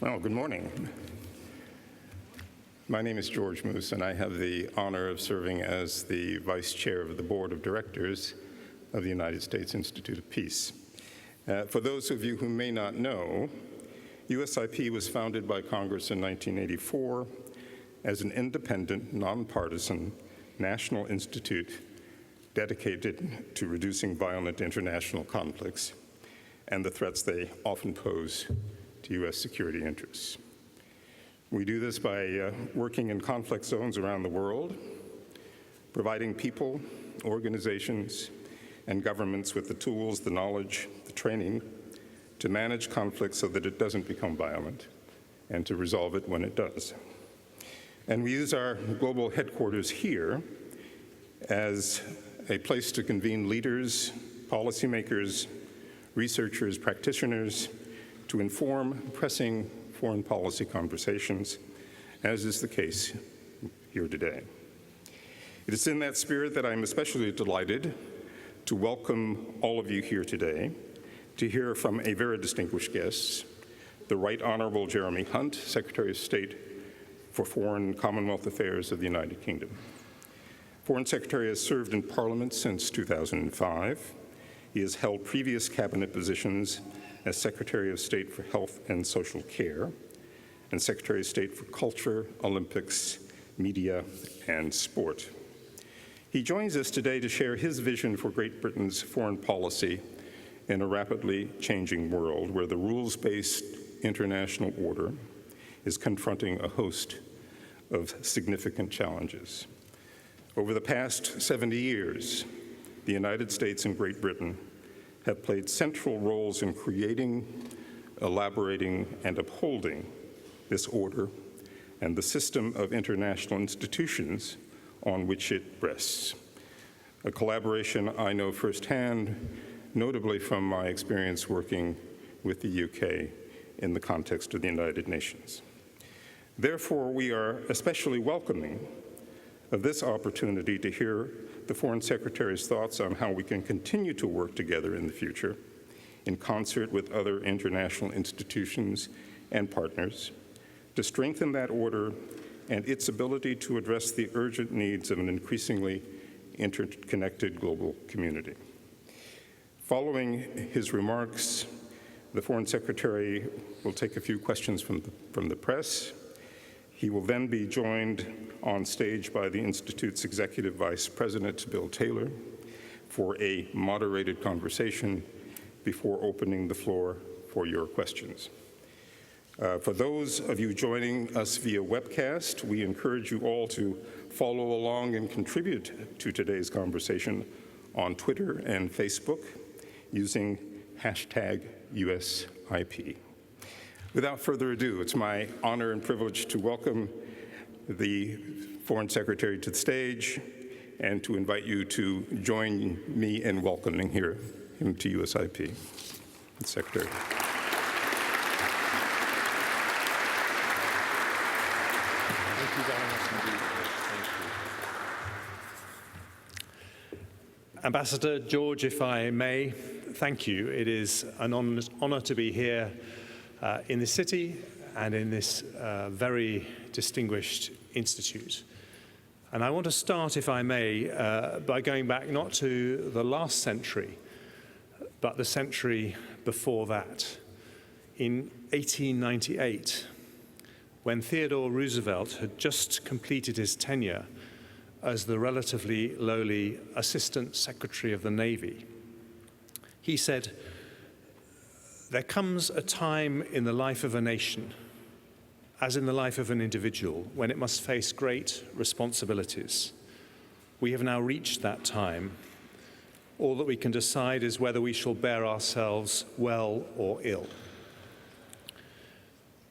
Well, good morning. My name is George Moose, and I have the honor of serving as the Vice Chair of the Board of Directors of the United States Institute of Peace. For those of you who may not know, USIP was founded by Congress in 1984 as an independent, nonpartisan national institute dedicated to reducing violent international conflicts and the threats they often pose to U.S. security interests. We do this by working in conflict zones around the world, providing people, organizations, and governments with the tools, the knowledge, the training to manage conflict so that it doesn't become violent and to resolve it when it does. And we use our global headquarters here as a place to convene leaders, policymakers, researchers, practitioners, to inform pressing foreign policy conversations, as is the case here today. It is in that spirit that I'm especially delighted to welcome all of you here today to hear from a very distinguished guest, the Right Honorable Jeremy Hunt, Secretary of State for Foreign Commonwealth Affairs of the United Kingdom. Foreign Secretary has served in Parliament since 2005. He has held previous cabinet positions as Secretary of State for Health and Social Care and Secretary of State for Culture, Olympics, Media, and Sport. He joins us today to share his vision for Great Britain's foreign policy in a rapidly changing world where the rules-based international order is confronting a host of significant challenges. Over the past 70 years, the United States and Great Britain have played central roles in creating, elaborating, and upholding this order and the system of international institutions on which it rests. A collaboration I know firsthand, notably from my experience working with the UK in the context of the United Nations. Therefore, we are especially welcoming of this opportunity to hear the Foreign Secretary's thoughts on how we can continue to work together in the future in concert with other international institutions and partners to strengthen that order and its ability to address the urgent needs of an increasingly interconnected global community. Following his remarks, the Foreign Secretary will take a few questions from the press. He will then be joined on stage by the Institute's Executive Vice President, Bill Taylor, for a moderated conversation before opening the floor for your questions. For those of you joining us via webcast, we encourage you all to follow along and contribute to today's conversation on Twitter and Facebook using #USIP. Without further ado, it's my honor and privilege to welcome the Foreign Secretary to the stage and to invite you to join me in welcoming him to USIP. Secretary. Thank you very much indeed. Thank you. Ambassador George, if I may, thank you. It is an honor to be here in this city and in this very distinguished institute. And I want to start, if I may, by going back not to the last century, but the century before that. In 1898, when Theodore Roosevelt had just completed his tenure as the relatively lowly Assistant Secretary of the Navy, he said, "There comes a time in the life of a nation, as in the life of an individual, when it must face great responsibilities. We have now reached that time. All that we can decide is whether we shall bear ourselves well or ill."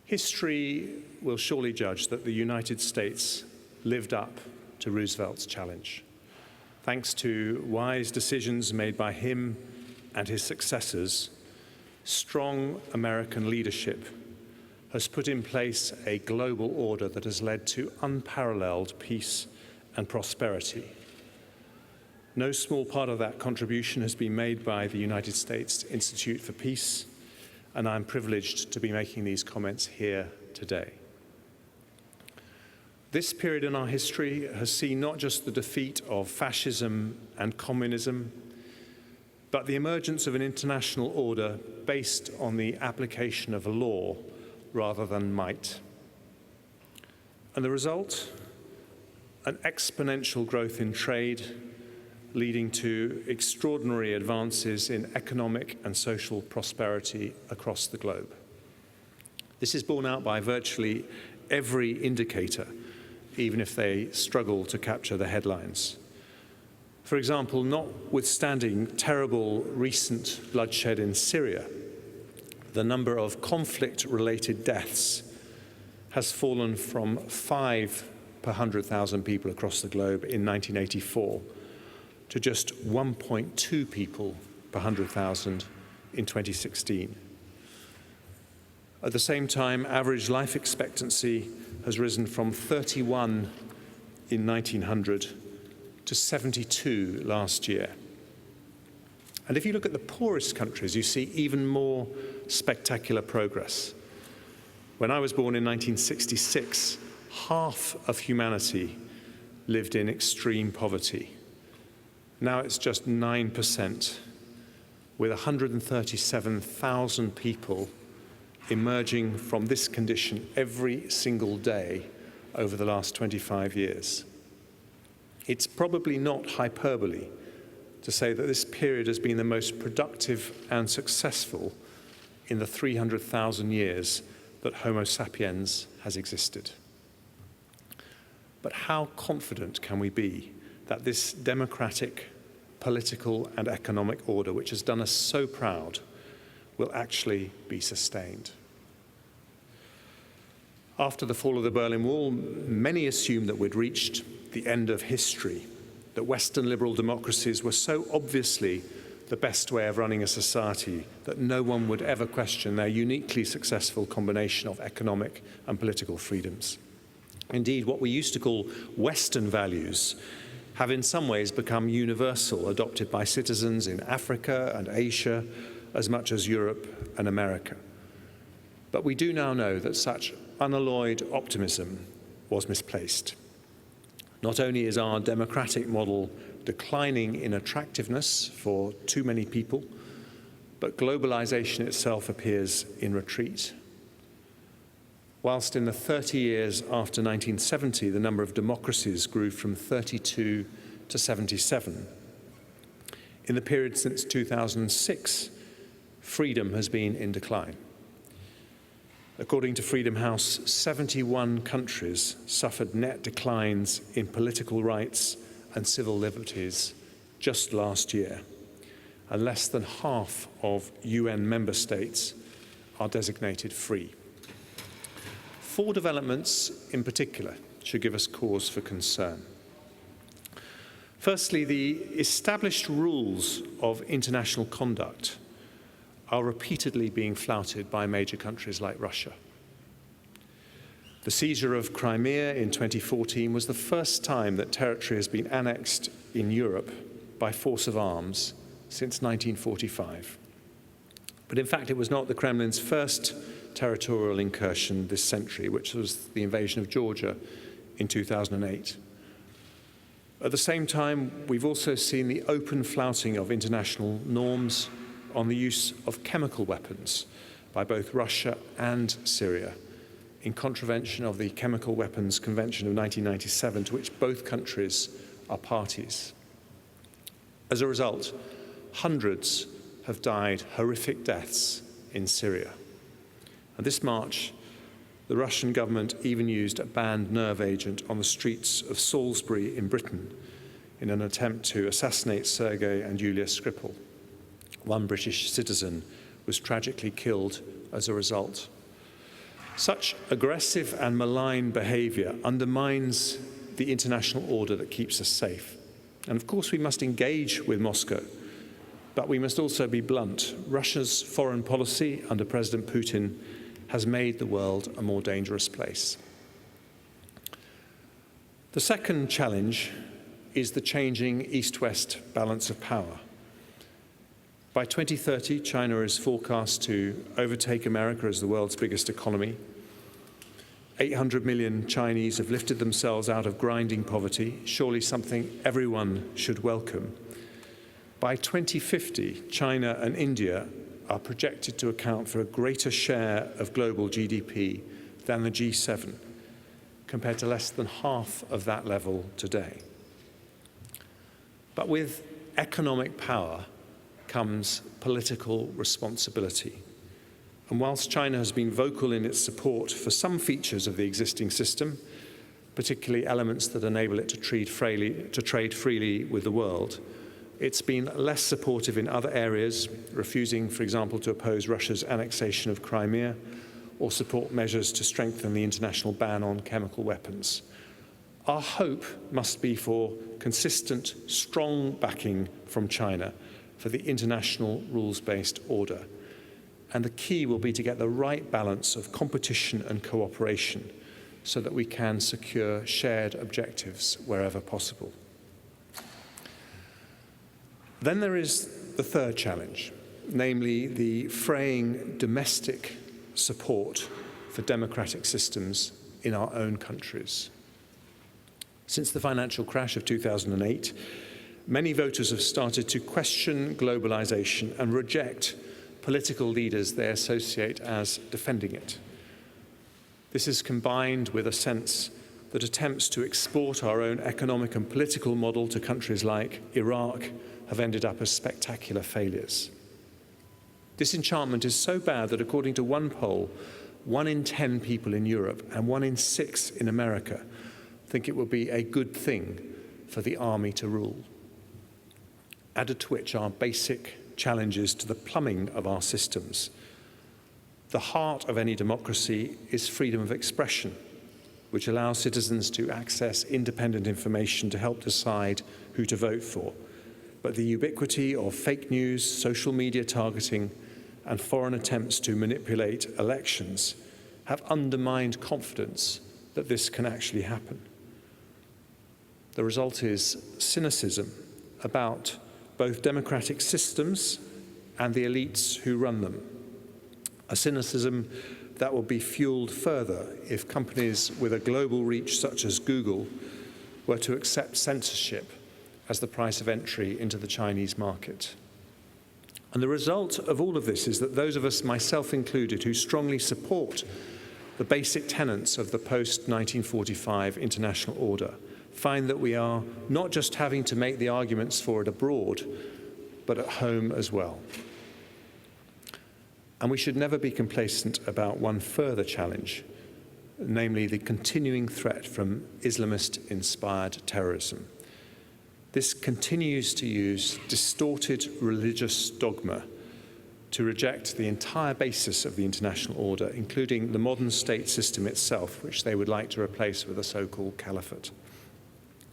History will surely judge that the United States lived up to Roosevelt's challenge. Thanks to wise decisions made by him and his successors, strong American leadership has put in place a global order that has led to unparalleled peace and prosperity. No small part of that contribution has been made by the United States Institute for Peace and I'm privileged to be making these comments here today. This period in our history has seen not just the defeat of fascism and communism, but the emergence of an international order based on the application of law rather than might. And the result? An exponential growth in trade, leading to extraordinary advances in economic and social prosperity across the globe. This is borne out by virtually every indicator, even if they struggle to capture the headlines. For example, notwithstanding terrible recent bloodshed in Syria, the number of conflict-related deaths has fallen from 5 per 100,000 people across the globe in 1984 to just 1.2 people per 100,000 in 2016. At the same time, average life expectancy has risen from 31 in 1900 to 72 last year. And if you look at the poorest countries, you see even more spectacular progress. When I was born in 1966, half of humanity lived in extreme poverty. Now it's just 9%, with 137,000 people emerging from this condition every single day over the last 25 years. It's probably not hyperbole to say that this period has been the most productive and successful in the 300,000 years that Homo sapiens has existed. But how confident can we be that this democratic, political, and economic order, which has done us so proud, will actually be sustained? After the fall of the Berlin Wall, many assumed that we'd reached the end of history, that Western liberal democracies were so obviously the best way of running a society that no one would ever question their uniquely successful combination of economic and political freedoms. Indeed, what we used to call Western values have in some ways become universal, adopted by citizens in Africa and Asia as much as Europe and America. But we do now know that such unalloyed optimism was misplaced. Not only is our democratic model declining in attractiveness for too many people, but globalization itself appears in retreat. Whilst in the 30 years after 1970, the number of democracies grew from 32 to 77, in the period since 2006, freedom has been in decline. According to Freedom House, 71 countries suffered net declines in political rights and civil liberties just last year, and less than half of UN member states are designated free. 4 developments in particular should give us cause for concern. Firstly, the established rules of international conduct are repeatedly being flouted by major countries like Russia. The seizure of Crimea in 2014 was the first time that territory has been annexed in Europe by force of arms since 1945. But in fact, it was not the Kremlin's first territorial incursion this century, which was the invasion of Georgia in 2008. At the same time, we've also seen the open flouting of international norms on the use of chemical weapons by both Russia and Syria, in contravention of the Chemical Weapons Convention of 1997, to which both countries are parties. As a result, hundreds have died horrific deaths in Syria. And this March, the Russian government even used a banned nerve agent on the streets of Salisbury in Britain in an attempt to assassinate Sergei and Yulia Skripal. One British citizen was tragically killed as a result. Such aggressive and malign behavior undermines the international order that keeps us safe. And of course, we must engage with Moscow, but we must also be blunt. Russia's foreign policy under President Putin has made the world a more dangerous place. The second challenge is the changing East-West balance of power. By 2030, China is forecast to overtake America as the world's biggest economy. 800 million Chinese have lifted themselves out of grinding poverty, surely something everyone should welcome. By 2050, China and India are projected to account for a greater share of global GDP than the G7, compared to less than half of that level today. But with economic power comes political responsibility. And whilst China has been vocal in its support for some features of the existing system, particularly elements that enable it to trade freely with the world, it's been less supportive in other areas, refusing, for example, to oppose Russia's annexation of Crimea or support measures to strengthen the international ban on chemical weapons. Our hope must be for consistent, strong backing from China for the international rules-based order. And the key will be to get the right balance of competition and cooperation so that we can secure shared objectives wherever possible. Then there is the third challenge, namely the fraying domestic support for democratic systems in our own countries. Since the financial crash of 2008, many voters have started to question globalization and reject political leaders they associate as defending it. This is combined with a sense that attempts to export our own economic and political model to countries like Iraq have ended up as spectacular failures. Disenchantment is so bad that, according to one poll, 1 in 10 people in Europe and 1 in 6 in America think it would be a good thing for the army to rule. Added to which are basic challenges to the plumbing of our systems. The heart of any democracy is freedom of expression, which allows citizens to access independent information to help decide who to vote for. But the ubiquity of fake news, social media targeting, and foreign attempts to manipulate elections have undermined confidence that this can actually happen. The result is cynicism about both democratic systems and the elites who run them. A cynicism that will be fueled further if companies with a global reach such as Google were to accept censorship as the price of entry into the Chinese market. And the result of all of this is that those of us, myself included, who strongly support the basic tenets of the post-1945 international order, find that we are not just having to make the arguments for it abroad, but at home as well. And we should never be complacent about one further challenge, namely the continuing threat from Islamist-inspired terrorism. This continues to use distorted religious dogma to reject the entire basis of the international order, including the modern state system itself, which they would like to replace with a so-called caliphate.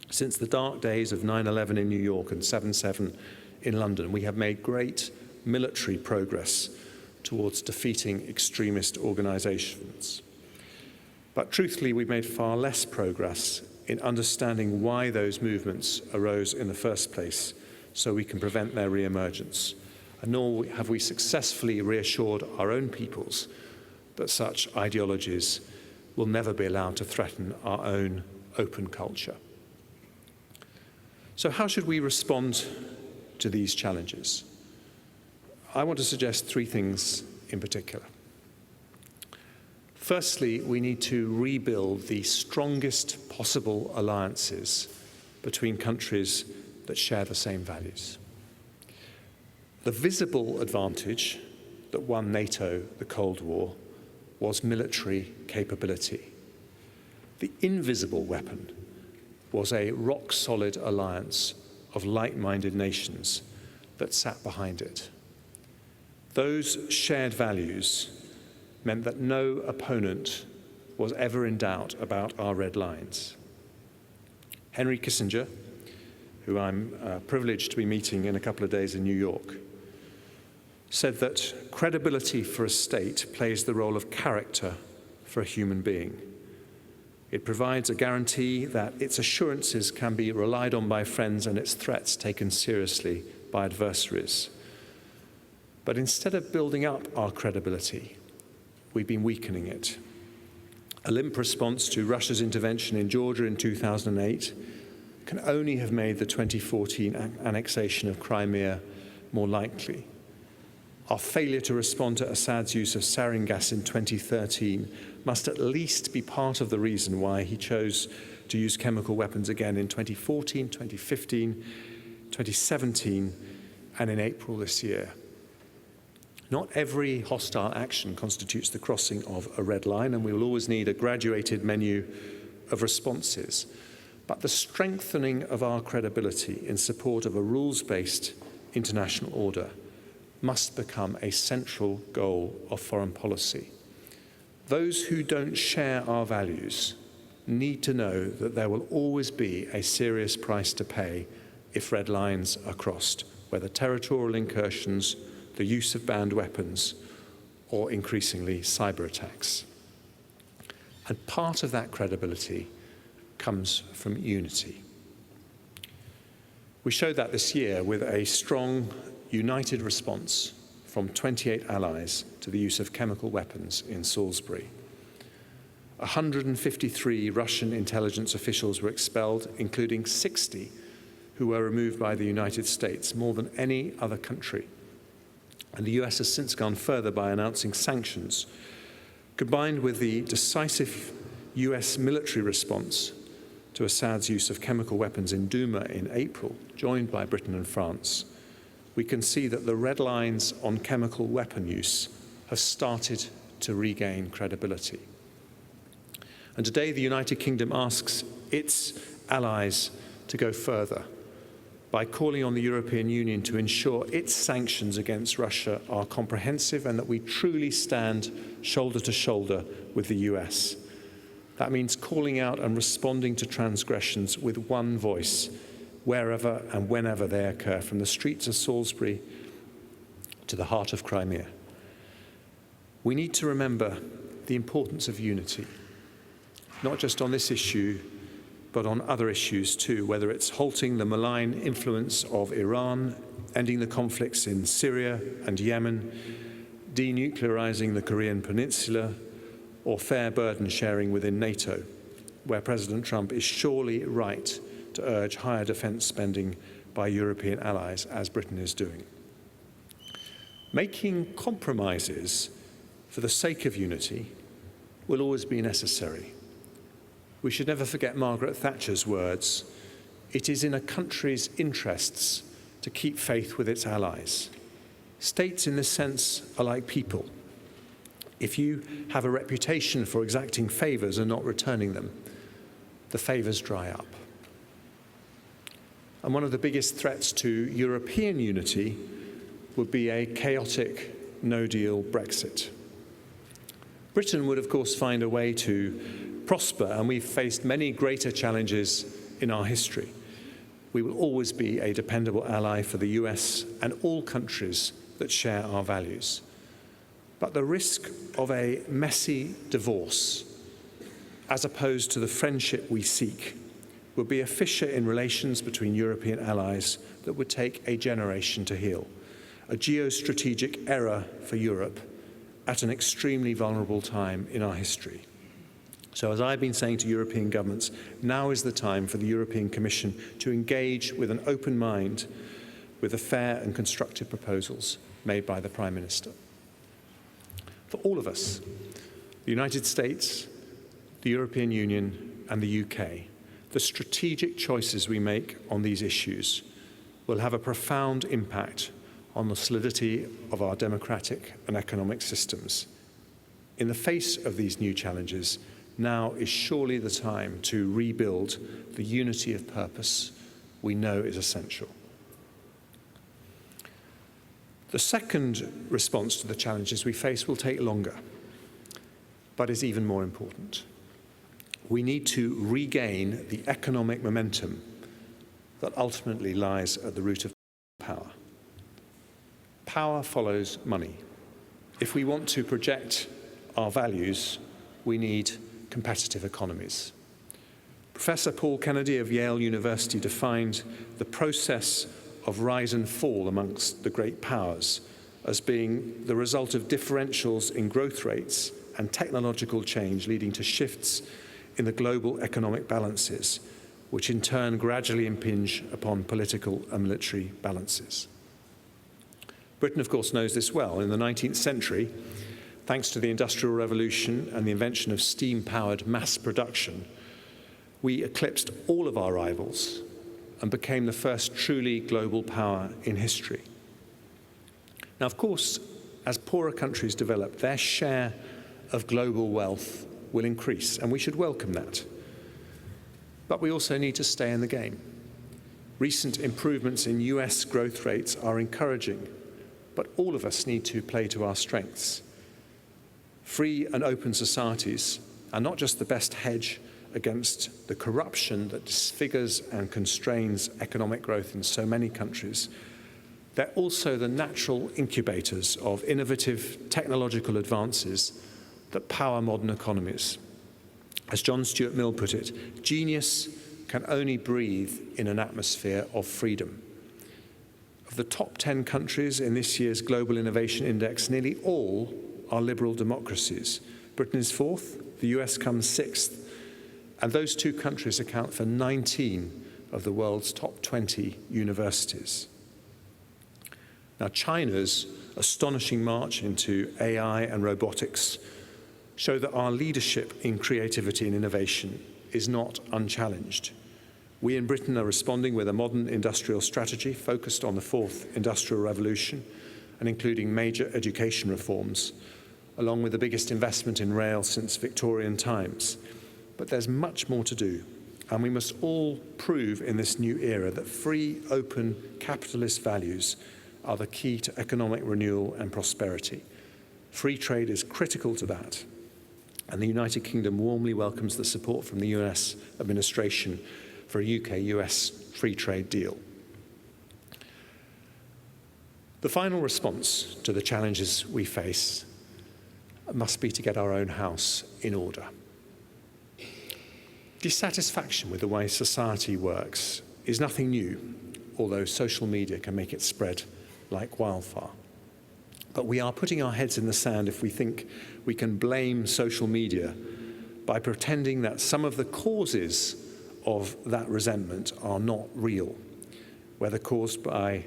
Since the dark days of 9/11 in New York and 7/7 in London, we have made great military progress towards defeating extremist organizations. But truthfully, we've made far less progress in understanding why those movements arose in the first place so we can prevent their re-emergence. And nor have we successfully reassured our own peoples that such ideologies will never be allowed to threaten our own open culture. So how should we respond to these challenges? I want to suggest 3 things in particular. Firstly, we need to rebuild the strongest possible alliances between countries that share the same values. The visible advantage that won NATO the Cold War was military capability. The invisible weapon was a rock-solid alliance of like-minded nations that sat behind it. Those shared values meant that no opponent was ever in doubt about our red lines. Henry Kissinger, who I'm privileged to be meeting in a couple of days in New York, said that credibility for a state plays the role of character for a human being. It provides a guarantee that its assurances can be relied on by friends and its threats taken seriously by adversaries. But instead of building up our credibility, we've been weakening it. A limp response to Russia's intervention in Georgia in 2008 can only have made the 2014 annexation of Crimea more likely. Our failure to respond to Assad's use of sarin gas in 2013 must at least be part of the reason why he chose to use chemical weapons again in 2014, 2015, 2017, and in April this year. Not every hostile action constitutes the crossing of a red line, and we will always need a graduated menu of responses. But the strengthening of our credibility in support of a rules-based international order must become a central goal of foreign policy. Those who don't share our values need to know that there will always be a serious price to pay if red lines are crossed, whether territorial incursions, the use of banned weapons, or increasingly cyber attacks. And part of that credibility comes from unity. We showed that this year with a strong, united response from 28 allies to the use of chemical weapons in Salisbury. 153 Russian intelligence officials were expelled, including 60 who were removed by the United States, more than any other country. And the US has since gone further by announcing sanctions. Combined with the decisive US military response to Assad's use of chemical weapons in Douma in April, joined by Britain and France, we can see that the red lines on chemical weapon use have started to regain credibility. And today the United Kingdom asks its allies to go further by calling on the European Union to ensure its sanctions against Russia are comprehensive and that we truly stand shoulder to shoulder with the US. That means calling out and responding to transgressions with one voice, wherever and whenever they occur, from the streets of Salisbury to the heart of Crimea. We need to remember the importance of unity, not just on this issue, but on other issues too, whether it's halting the malign influence of Iran, ending the conflicts in Syria and Yemen, denuclearizing the Korean Peninsula, or fair burden sharing within NATO, where President Trump is surely right to urge higher defense spending by European allies, as Britain is doing. Making compromises for the sake of unity will always be necessary. We should never forget Margaret Thatcher's words, "It is in a country's interests to keep faith with its allies." States in this sense are like people. If you have a reputation for exacting favors and not returning them, the favors dry up. And one of the biggest threats to European unity would be a chaotic no-deal Brexit. Britain would, of course, find a way to prosper, and we've faced many greater challenges in our history. We will always be a dependable ally for the US and all countries that share our values. But the risk of a messy divorce, as opposed to the friendship we seek, would be a fissure in relations between European allies that would take a generation to heal, a geostrategic error for Europe at an extremely vulnerable time in our history. So as I've been saying to European governments, now is the time for the European Commission to engage with an open mind with the fair and constructive proposals made by the Prime Minister. For all of us, the United States, the European Union and the UK, the strategic choices we make on these issues will have a profound impact on the solidity of our democratic and economic systems. In the face of these new challenges, now is surely the time to rebuild the unity of purpose we know is essential. The second response to the challenges we face will take longer, but is even more important. We need to regain the economic momentum that ultimately lies at the root of power. Power follows money. If we want to project our values, we need competitive economies. Professor Paul Kennedy of Yale University defined the process of rise and fall amongst the great powers as being the result of differentials in growth rates and technological change leading to shifts in the global economic balances, which in turn gradually impinge upon political and military balances. Britain, of course, knows this well. In the 19th century, thanks to the Industrial Revolution and the invention of steam-powered mass production, we eclipsed all of our rivals and became the first truly global power in history. Now, of course, as poorer countries develop, their share of global wealth will increase, and we should welcome that. But we also need to stay in the game. Recent improvements in US growth rates are encouraging, but all of us need to play to our strengths. Free and open societies are not just the best hedge against the corruption that disfigures and constrains economic growth in so many countries, they're also the natural incubators of innovative technological advances that power modern economies. As John Stuart Mill put it, genius can only breathe in an atmosphere of freedom. Of the top 10 countries in this year's Global Innovation Index, nearly all are liberal democracies. Britain is fourth, the US comes sixth, and those two countries account for 19 of the world's top 20 universities. Now, China's astonishing march into AI and robotics show that our leadership in creativity and innovation is not unchallenged. We in Britain are responding with a modern industrial strategy focused on the fourth industrial revolution and including major education reforms, along with the biggest investment in rail since Victorian times. But there's much more to do, and we must all prove in this new era that free, open, capitalist values are the key to economic renewal and prosperity. Free trade is critical to that, and the United Kingdom warmly welcomes the support from the US administration for a UK-US free trade deal. The final response to the challenges we face must be to get our own house in order. Dissatisfaction with the way society works is nothing new, although social media can make it spread like wildfire. But we are putting our heads in the sand if we think we can blame social media by pretending that some of the causes of that resentment are not real, whether caused by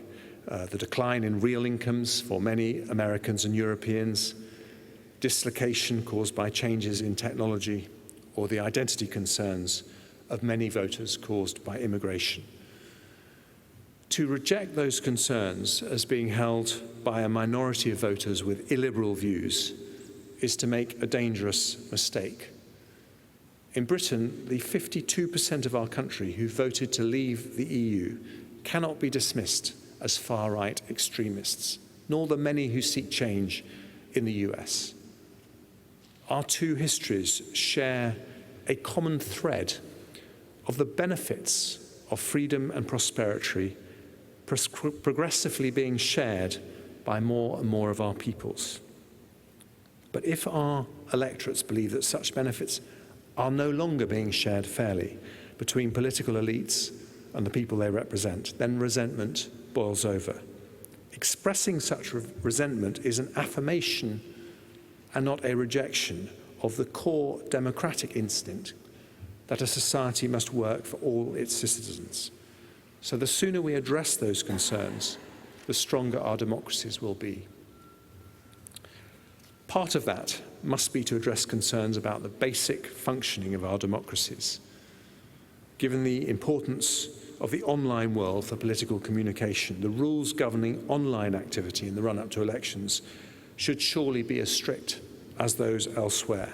the decline in real incomes for many Americans and Europeans, dislocation caused by changes in technology, or the identity concerns of many voters caused by immigration. To reject those concerns as being held by a minority of voters with illiberal views is to make a dangerous mistake. In Britain, the 52% of our country who voted to leave the EU cannot be dismissed as far-right extremists, nor the many who seek change in the US. Our two histories share a common thread of the benefits of freedom and prosperity progressively being shared by more and more of our peoples. But if our electorates believe that such benefits are no longer being shared fairly between political elites and the people they represent, then resentment boils over. Expressing such resentment is an affirmation and not a rejection of the core democratic instinct that a society must work for all its citizens. So the sooner we address those concerns, the stronger our democracies will be. Part of that must be to address concerns about the basic functioning of our democracies. Given the importance of the online world for political communication, the rules governing online activity in the run-up to elections should surely be as strict as those elsewhere.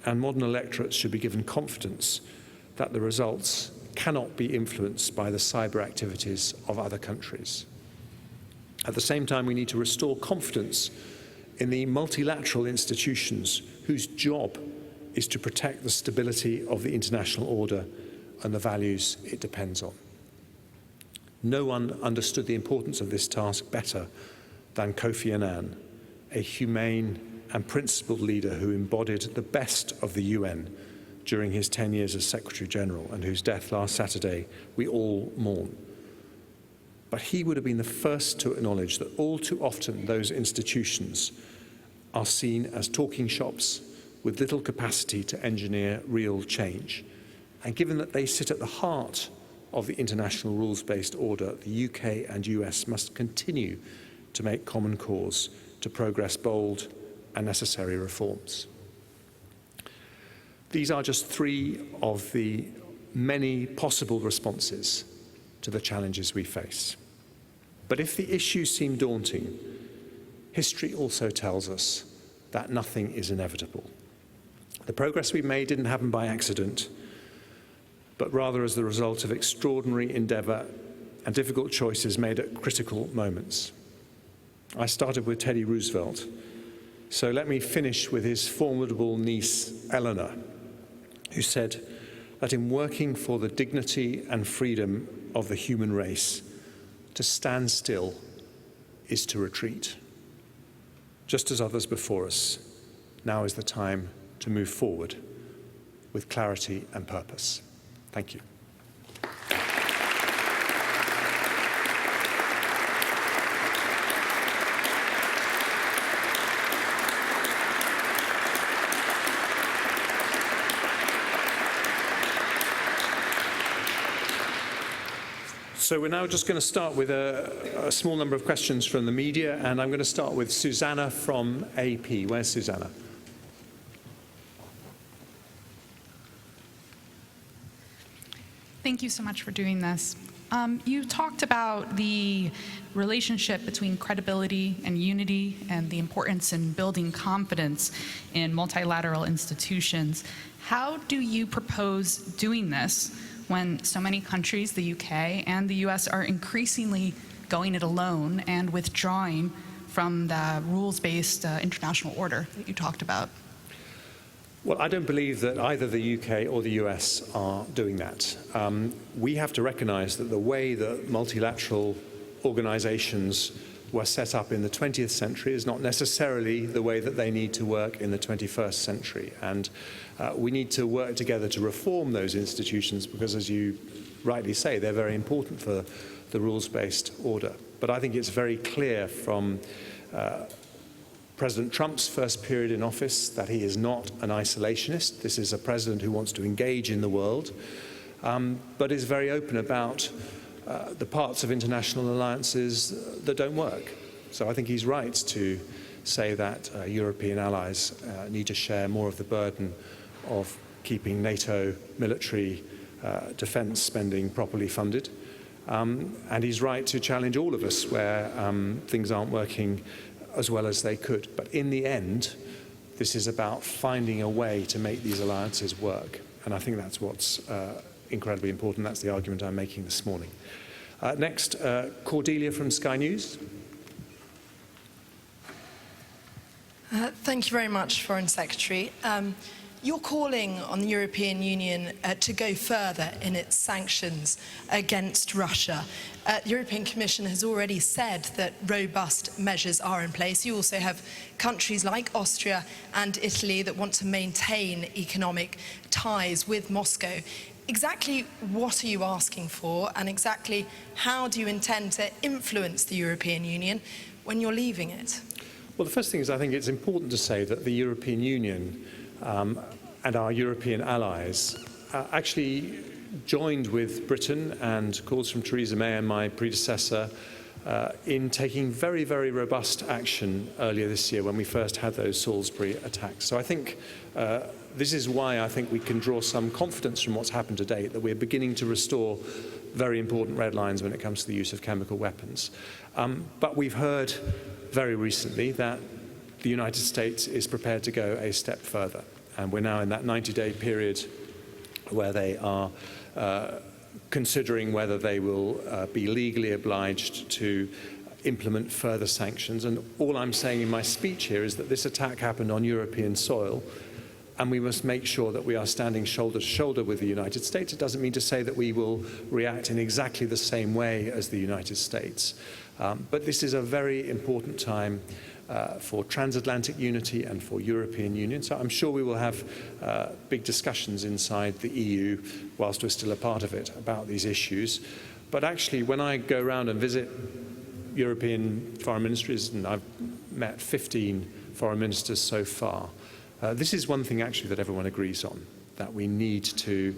And modern electorates should be given confidence that the results cannot be influenced by the cyber activities of other countries. At the same time, we need to restore confidence in the multilateral institutions whose job is to protect the stability of the international order and the values it depends on. No one understood the importance of this task better than Kofi Annan, a humane and principled leader who embodied the best of the UN during his 10 years as Secretary General and whose death last Saturday we all mourn. but he would have been the first to acknowledge that all too often those institutions are seen as talking shops with little capacity to engineer real change. And given that they sit at the heart of the international rules-based order, the UK and US must continue to make common cause to progress bold and necessary reforms. These are just three of the many possible responses to the challenges we face. But if the issues seem daunting, history also tells us that nothing is inevitable. The progress we've made didn't happen by accident, but rather as the result of extraordinary endeavour and difficult choices made at critical moments. I started with Teddy Roosevelt, so let me finish with his formidable niece, Eleanor, who said that in working for the dignity and freedom of the human race, to stand still is to retreat. Just as others before us, now is the time to move forward with clarity and purpose. Thank you. So we're now just going to start with a small number of questions from the media, and I'm going to start with Susanna from AP. Where's Susanna? Thank you so much for doing this. You talked about the relationship between credibility and unity and the importance in building confidence in multilateral institutions. How do you propose doing this when so many countries, the UK and the US, are increasingly going it alone and withdrawing from the rules-based international order that you talked about? Well, I don't believe that either the UK or the US are doing that. We have to recognize that the way that multilateral organizations were set up in the 20th century is not necessarily the way that they need to work in the 21st century. And we need to work together to reform those institutions because, as you rightly say, they're very important for the rules-based order. But I think it's very clear from President Trump's first period in office that he is not an isolationist. This is a president who wants to engage in the world, but is very open about the parts of international alliances that don't work. So I think he's right to say that European allies need to share more of the burden of keeping NATO military defence spending properly funded. And he's right to challenge all of us where things aren't working as well as they could. But in the end, this is about finding a way to make these alliances work. And I think that's what's incredibly important. That's the argument I'm making this morning. Next, Cordelia from Sky News. Thank you very much, Foreign Secretary. You're calling on the European Union to go further in its sanctions against Russia. The European Commission has already said that robust measures are in place. You also have countries like Austria and Italy that want to maintain economic ties with Moscow. Exactly what are you asking for, and exactly how do you intend to influence the European Union when you're leaving it? Well, the first thing is I think it's important to say that the European Union and our European allies actually joined with Britain and calls from Theresa May and my predecessor in taking very, very robust action earlier this year when we first had those Salisbury attacks. So I think this is why I think we can draw some confidence from what's happened to date, that we're beginning to restore very important red lines when it comes to the use of chemical weapons. But we've heard very recently that the United States is prepared to go a step further. And we're now in that 90-day period where they are considering whether they will be legally obliged to implement further sanctions. And all I'm saying in my speech here is that this attack happened on European soil, and we must make sure that we are standing shoulder to shoulder with the United States. It doesn't mean to say that we will react in exactly the same way as the United States. But this is a very important time for transatlantic unity and for European union. So I'm sure we will have big discussions inside the EU, whilst we're still a part of it, about these issues. But actually, when I go around and visit European foreign ministries, and I've met 15 foreign ministers so far, this is one thing actually that everyone agrees on, that we need to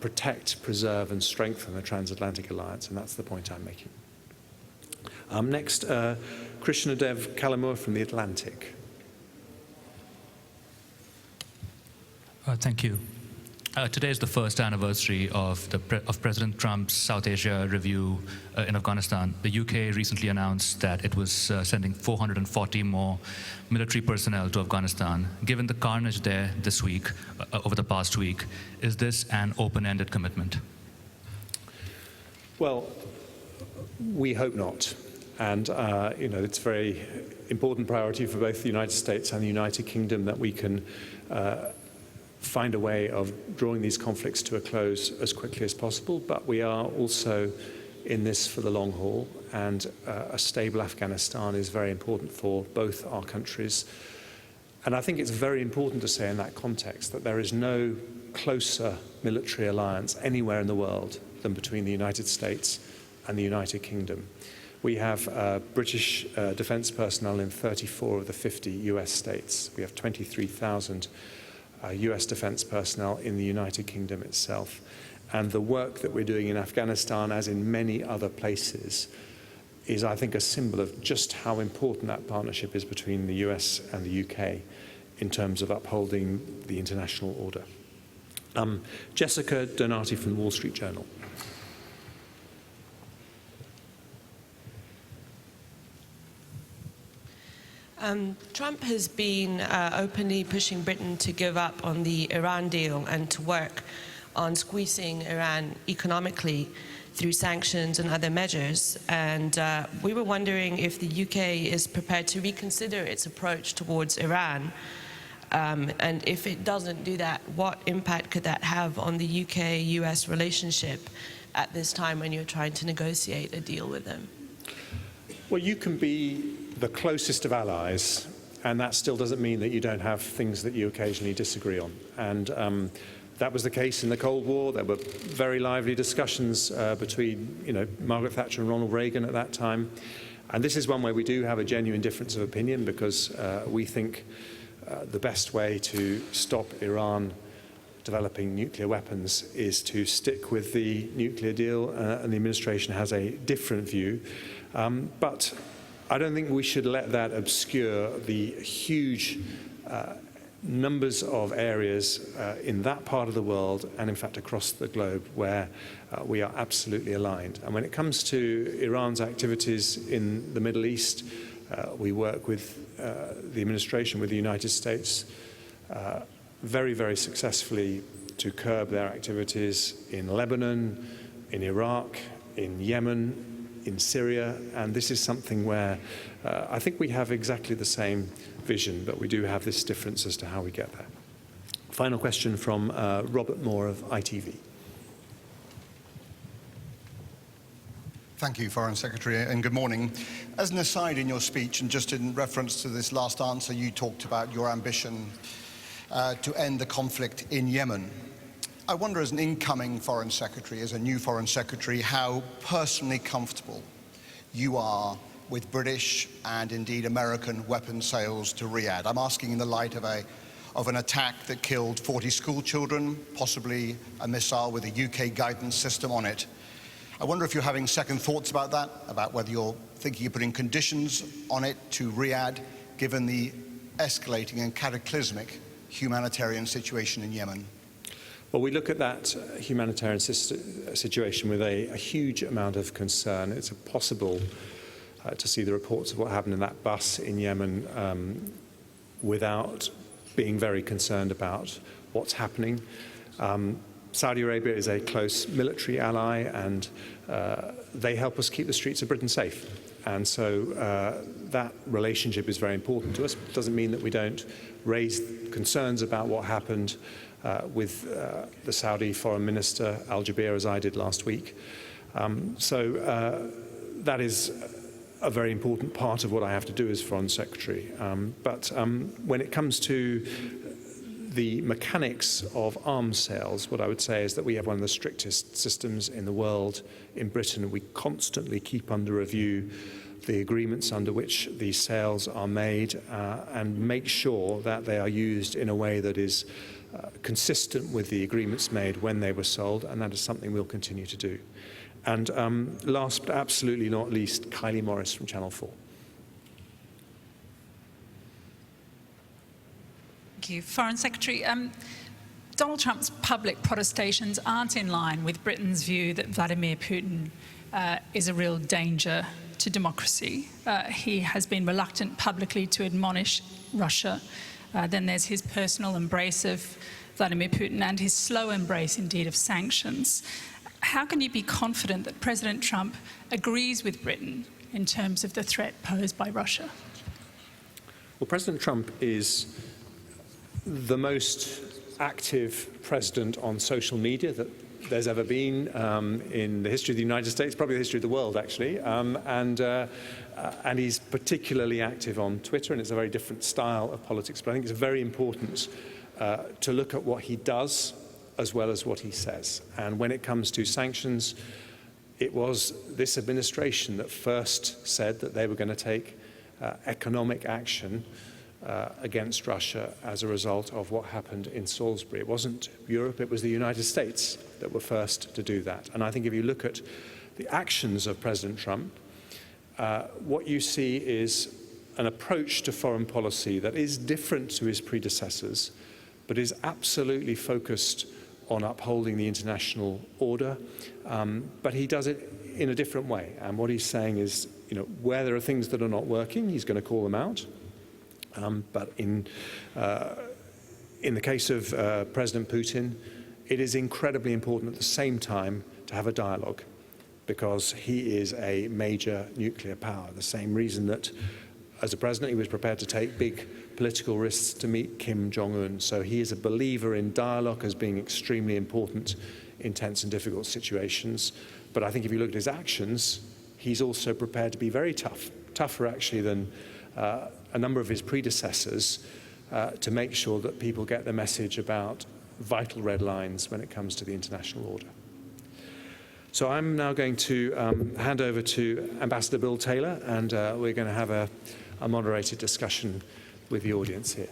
protect, preserve and strengthen the transatlantic alliance, and that's the point I'm making. Next, Krishnadev Kalamur from The Atlantic. Thank you. Today is the first anniversary of President Trump's South Asia review in Afghanistan. The UK recently announced that it was sending 440 more military personnel to Afghanistan. Given the carnage there this week, over the past week, is this an open-ended commitment? Well, we hope not. And it's a very important priority for both the United States and the United Kingdom that we can find a way of drawing these conflicts to a close as quickly as possible, but we are also in this for the long haul, and a stable Afghanistan is very important for both our countries. And I think it's very important to say in that context that there is no closer military alliance anywhere in the world than between the United States and the United Kingdom. We have British defence personnel in 34 of the 50 US states. We have 23,000 US defence personnel in the United Kingdom itself. And the work that we're doing in Afghanistan, as in many other places, is, I think, a symbol of just how important that partnership is between the US and the UK in terms of upholding the international order. Jessica Donati from the Wall Street Journal. Trump has been openly pushing Britain to give up on the Iran deal and to work on squeezing Iran economically through sanctions and other measures. And we were wondering if the UK is prepared to reconsider its approach towards Iran. And if it doesn't do that, what impact could that have on the UK-US relationship at this time when you're trying to negotiate a deal with them? Well, you can be the closest of allies, and that still doesn't mean that you don't have things that you occasionally disagree on. And that was the case in the Cold War. There were very lively discussions between, Margaret Thatcher and Ronald Reagan at that time. And this is one where we do have a genuine difference of opinion, because we think the best way to stop Iran developing nuclear weapons is to stick with the nuclear deal, and the administration has a different view. But I don't think we should let that obscure the huge numbers of areas in that part of the world, and in fact across the globe, where we are absolutely aligned. And when it comes to Iran's activities in the Middle East, we work with the administration, with the United States, very, very successfully to curb their activities in Lebanon, in Iraq, in Yemen, in Syria, and this is something where I think we have exactly the same vision, but we do have this difference as to how we get there. Final question from Robert Moore of ITV. Thank you, Foreign Secretary, and good morning. As an aside in your speech, and just in reference to this last answer, you talked about your ambition to end the conflict in Yemen. I wonder, as an incoming Foreign Secretary, as a new Foreign Secretary, how personally comfortable you are with British and indeed American weapons sales to Riyadh. I'm asking in the light of an attack that killed 40 school children, possibly a missile with a UK guidance system on it. I wonder if you're having second thoughts about that, about whether you're thinking of putting conditions on it to Riyadh, given the escalating and cataclysmic humanitarian situation in Yemen. Well, we look at that humanitarian situation with a huge amount of concern. It's impossible to see the reports of what happened in that bus in Yemen without being very concerned about what's happening. Saudi Arabia is a close military ally, and they help us keep the streets of Britain safe. And so that relationship is very important to us. It doesn't mean that we don't raise concerns about what happened with the Saudi Foreign Minister Al-Jaber, as I did last week. So that is a very important part of what I have to do as Foreign Secretary. But when it comes to the mechanics of arms sales, what I would say is that we have one of the strictest systems in the world. In Britain, we constantly keep under review the agreements under which these sales are made and make sure that they are used in a way that is consistent with the agreements made when they were sold, and that is something we'll continue to do. And last but absolutely not least, Kylie Morris from Channel 4. Thank you. Foreign Secretary, Donald Trump's public protestations aren't in line with Britain's view that Vladimir Putin is a real danger to democracy. He has been reluctant publicly to admonish Russia. Then there's his personal embrace of Vladimir Putin and his slow embrace, indeed, of sanctions. How can you be confident that President Trump agrees with Britain in terms of the threat posed by Russia? Well, President Trump is the most active president on social media that there's ever been in the history of the United States, probably the history of the world, actually. And he's particularly active on Twitter, and it's a very different style of politics. But I think it's very important to look at what he does as well as what he says. And when it comes to sanctions, it was this administration that first said that they were going to take economic action against Russia as a result of what happened in Salisbury. It wasn't Europe, it was the United States that were first to do that. And I think if you look at the actions of President Trump, what you see is an approach to foreign policy that is different to his predecessors, but is absolutely focused on upholding the international order. But he does it in a different way. And what he's saying is, where there are things that are not working, he's going to call them out. But in the case of President Putin, it is incredibly important at the same time to have a dialogue, because he is a major nuclear power. The same reason that, as a president, he was prepared to take big political risks to meet Kim Jong-un. So he is a believer in dialogue as being extremely important in tense and difficult situations. But I think if you look at his actions, he's also prepared to be very tough, tougher actually than a number of his predecessors, to make sure that people get the message about vital red lines when it comes to the international order. So I'm now going to hand over to Ambassador Bill Taylor, and we're going to have a moderated discussion with the audience here.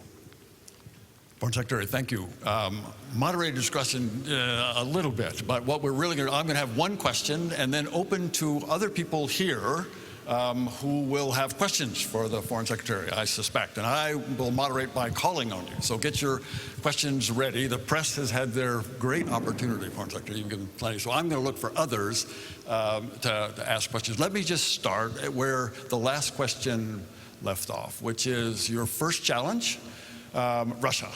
Foreign Secretary, thank you. Moderated discussion a little bit, but what we're really going to, I'm going to have one question and then open to other people here who will have questions for the Foreign Secretary, I suspect. And I will moderate by calling on you. So get your questions ready. The press has had their great opportunity, Foreign Secretary. You've given plenty. So I'm going to look for others to ask questions. Let me just start where the last question left off, which is your first challenge, Russia.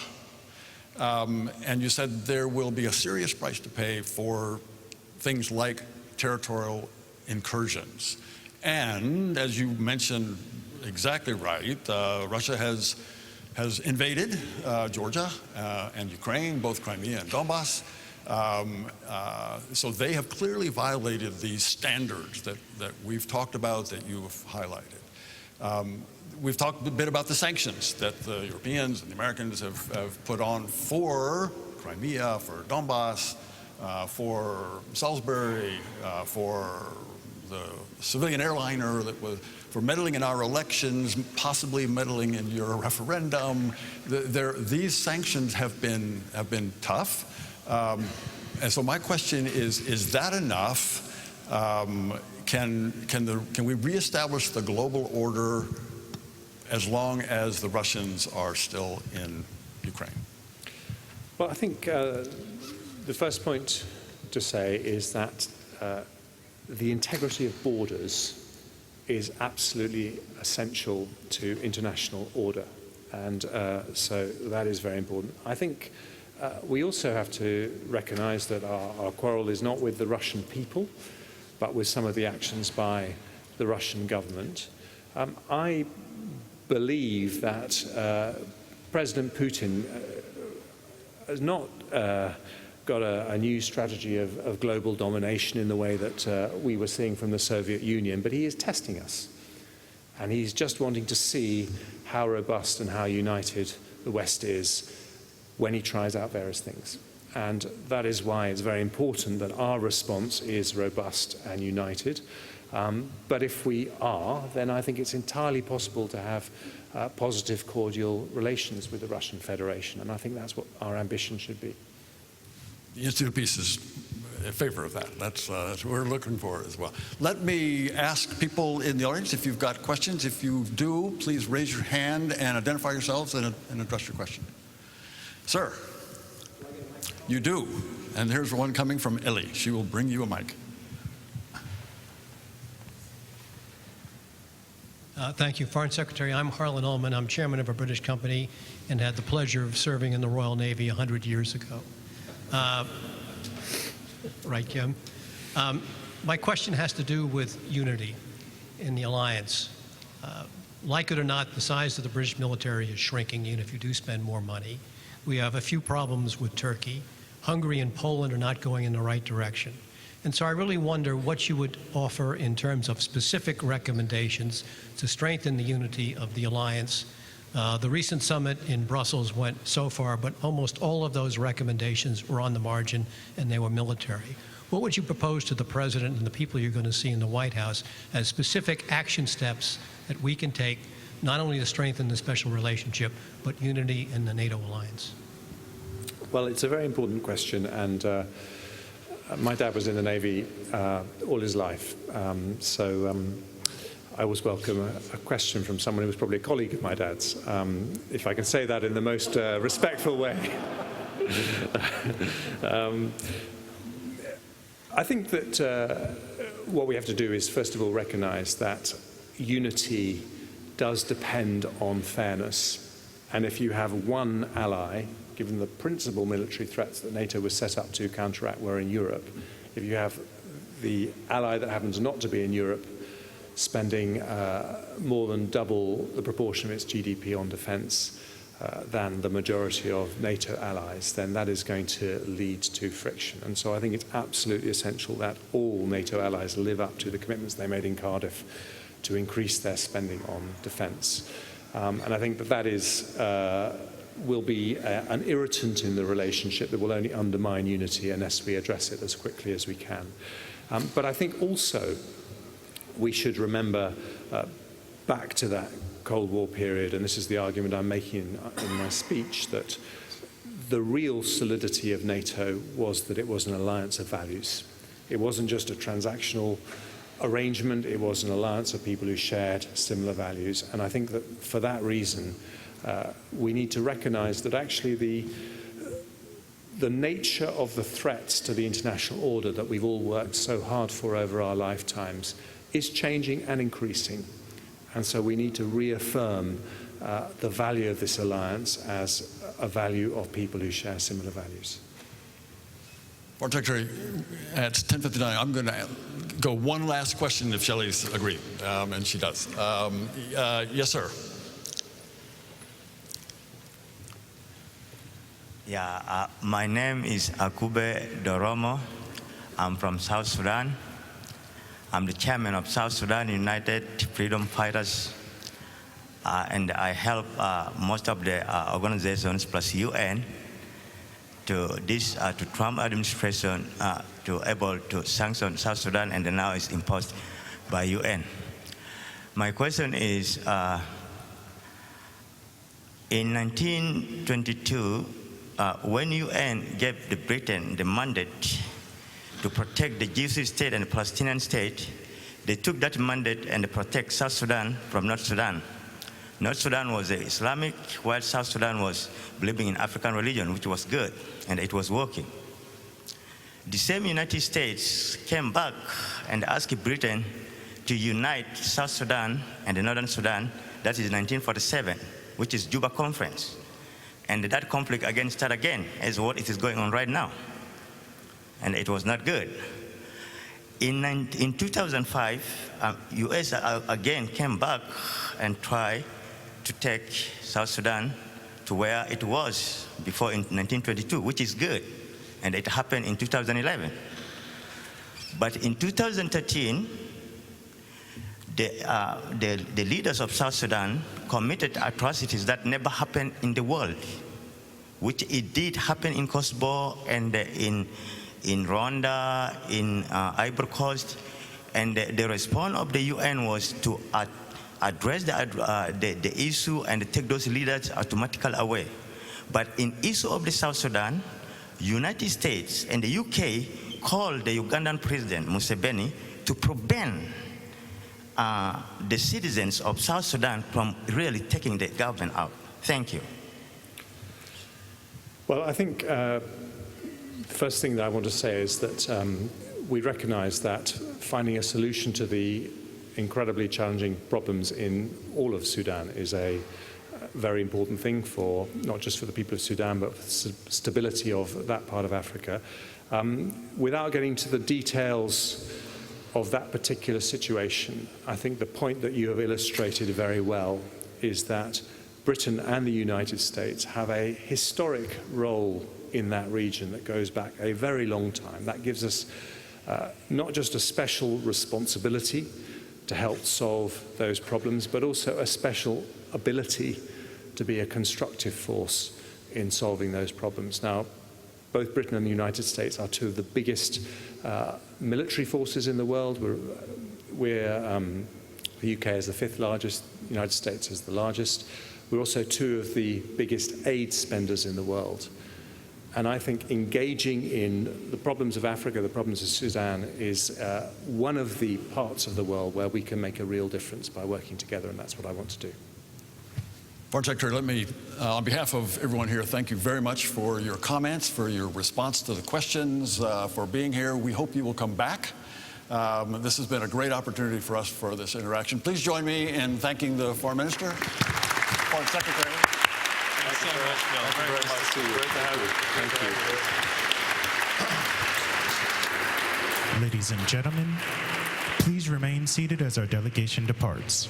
And you said there will be a serious price to pay for things like territorial incursions. And as you mentioned exactly right, Russia has invaded Georgia and Ukraine, both Crimea and Donbass. So they have clearly violated these standards that we've talked about, that you've highlighted. We've talked a bit about the sanctions that the Europeans and the Americans have put on for Crimea, for Donbass, for Salisbury, for the civilian airliner that was for meddling in our elections, possibly meddling in your referendum. These sanctions have been tough, and so my question is that enough? Can we reestablish the global order as long as the Russians are still in Ukraine? Well, I think the first point to say is that the integrity of borders is absolutely essential to international order, and so that is very important. I think we also have to recognize that our quarrel is not with the Russian people, but with some of the actions by the Russian government. I believe that President Putin has not got a new strategy of global domination in the way that we were seeing from the Soviet Union, but he is testing us. And he's just wanting to see how robust and how united the West is when he tries out various things. And that is why it's very important that our response is robust and united. But if we are, then I think it's entirely possible to have positive, cordial relations with the Russian Federation. And I think that's what our ambition should be. The Institute of Peace is in favor of that. That's what we're looking for as well. Let me ask people in the audience if you've got questions. If you do, please raise your hand and identify yourselves and address your question. Sir, you do. And here's one coming from Ellie. She will bring you a mic. Thank you. Foreign Secretary, I'm Harlan Ullman. I'm chairman of a British company and had the pleasure of serving in the Royal Navy 100 years ago. Right, Kim? My question has to do with unity in the alliance. Like it or not, the size of the British military is shrinking, even if you do spend more money. We have a few problems with Turkey. Hungary and Poland are not going in the right direction. And so I really wonder what you would offer in terms of specific recommendations to strengthen the unity of the alliance. The recent summit in Brussels went so far, but almost all of those recommendations were on the margin and they were military. What would you propose to the President and the people you're going to see in the White House as specific action steps that we can take, not only to strengthen the special relationship, but unity in the NATO alliance? Well, it's a very important question, and my dad was in the Navy all his life, so I always welcome a question from someone who was probably a colleague of my dad's, if I can say that in the most respectful way. I think that what we have to do is, first of all, recognize that unity does depend on fairness. And if you have one ally, given the principal military threats that NATO was set up to counteract were in Europe, if you have the ally that happens not to be in Europe spending more than double the proportion of its GDP on defense than the majority of NATO allies, then that is going to lead to friction. And so I think it's absolutely essential that all NATO allies live up to the commitments they made in Cardiff to increase their spending on defense. And I think that that is, will be an irritant in the relationship that will only undermine unity unless we address it as quickly as we can. But I think also we should remember back to that Cold War period, and this is the argument I'm making in my speech, that the real solidity of NATO was that it was an alliance of values. It wasn't just a transactional arrangement, it was an alliance of people who shared similar values. And I think that for that reason, we need to recognize that actually the nature of the threats to the international order that we've all worked so hard for over our lifetimes is changing and increasing. And so we need to reaffirm the value of this alliance as a value of people who share similar values. Foreign Secretary, at 10:59, I'm going to go one last question if Shelley's agreed, and she does. Yes, sir. Yeah, my name is Akube Doromo. I'm from South Sudan. I'm the chairman of South Sudan United Freedom Fighters, and I help most of the organizations plus UN to Trump administration to able to sanction South Sudan, and now it's imposed by UN. My question is, in 1922, when UN gave the Britain the mandate to protect the Jewish state and the Palestinian state, they took that mandate and protect South Sudan from North Sudan. North Sudan was Islamic, while South Sudan was believing in African religion, which was good, and it was working. The same United States came back and asked Britain to unite South Sudan and the Northern Sudan. That is 1947, which is Juba Conference. And that conflict again started again, as what it is going on right now. And it was not good. In 2005, US again came back and tried to take South Sudan to where it was before in 1922, which is good. And it happened in 2011. But in 2013, the leaders of South Sudan committed atrocities that never happened in the world. which it did happen in Kosovo and in Rwanda, in Ivory Coast, and the response of the UN was to address the issue and take those leaders automatically away. But in issue of the South Sudan, United States and the UK called the Ugandan president, Museveni, to prevent the citizens of South Sudan from really taking the government out. Thank you. Well, I think the first thing that I want to say is that we recognize that finding a solution to the incredibly challenging problems in all of Sudan is a very important thing for, not just for the people of Sudan, but for the stability of that part of Africa. Without getting to the details of that particular situation, I think the point that you have illustrated very well is that Britain and the United States have a historic role in that region that goes back a very long time. That gives us not just a special responsibility to help solve those problems, but also a special ability to be a constructive force in solving those problems. Now, both Britain and the United States are two of the biggest military forces in the world. The UK is the fifth largest, the United States is the largest. We're also two of the biggest aid spenders in the world. And I think engaging in the problems of Africa, the problems of Sudan, is one of the parts of the world where we can make a real difference by working together, and that's what I want to do. Foreign Secretary, let me, on behalf of everyone here, thank you very much for your comments, for your response to the questions, for being here. We hope you will come back. This has been a great opportunity for us for this interaction. Please join me in thanking the Foreign Minister, Foreign Secretary. Thank you so much, Bill. Thank you very much. Great to have you. Thank you. Ladies and gentlemen, please remain seated as our delegation departs.